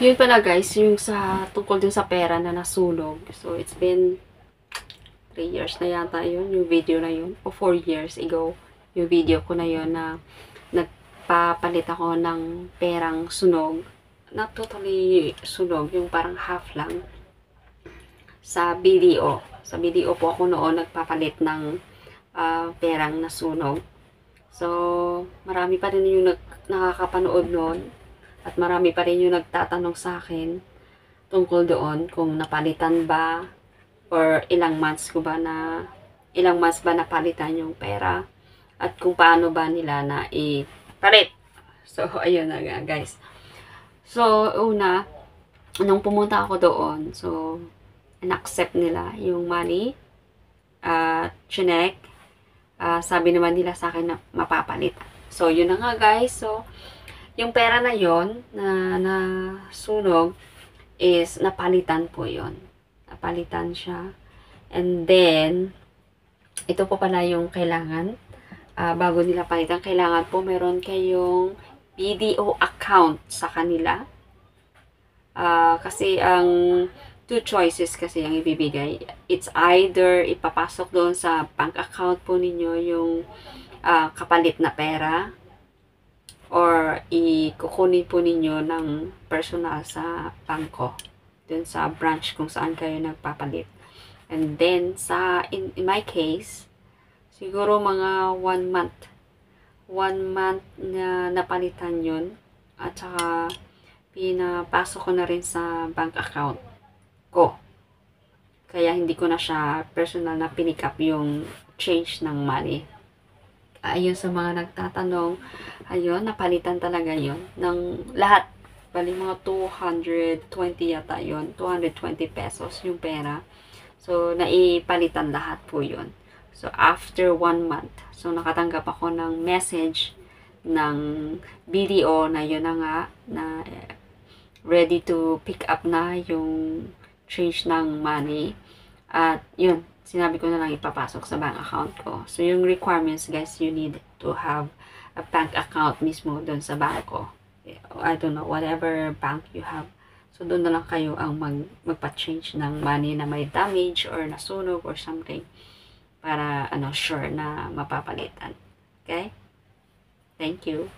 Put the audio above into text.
Yun pala guys, yung sa tungkol din sa pera na nasunog. So, it's been 3 years na yata yun, yung video na yun. O 4 years ago, yung video ko na yun na nagpapalit ako ng perang sunog. Not totally sunog, yung parang half lang. Sa BDO. Sa BDO po ako noon nagpapalit ng perang nasunog. So, marami pa rin yung nakakapanood noon. At marami pa rin yung nagtatanong sa akin tungkol doon kung napalitan ba or ilang months ba napalitan yung pera at kung paano ba nila na ipalit. So, ayun na nga guys. So, una, nung pumunta ako doon, so, in-accept nila yung money at chinek. Sabi naman nila sa akin na mapapalit. So, yun na nga guys. So, yung pera na yon na sunog is napalitan po yon. Napalitan siya. And then, ito po pala yung kailangan. Bago nila palitan, kailangan po meron kayong BDO account sa kanila. Kasi ang two choices kasi ang ibibigay. It's either ipapasok doon sa bank account po ninyo yung kapalit na pera or ikukunin po ninyo ng personal sa bangko dun sa branch kung saan kayo nagpapalit. And then, in my case, siguro mga 1 month. 1 month na napalitan yun. At saka, pinapasok ko na rin sa bank account ko. Kaya, hindi ko na siya personal na pinick up yung change ng money. Ayun sa mga nagtatanong, ayun, napalitan talaga yun. Ng lahat, bali mga 220 yata yun. 220 pesos yung pera. So, naipalitan lahat po yun. So, after 1 month, so nakatanggap ako ng message ng BDO na yun na nga, na ready to pick up na yung change ng money. At yun, sinabi ko na lang ipapasok sa bank account ko. So, yung requirements, guys, you need to have a bank account mismo doon sa banko. I don't know, whatever bank you have. So, doon na lang kayo ang magpa-change ng money na may damage or nasunog or something para, sure na mapapalitan. Okay? Thank you.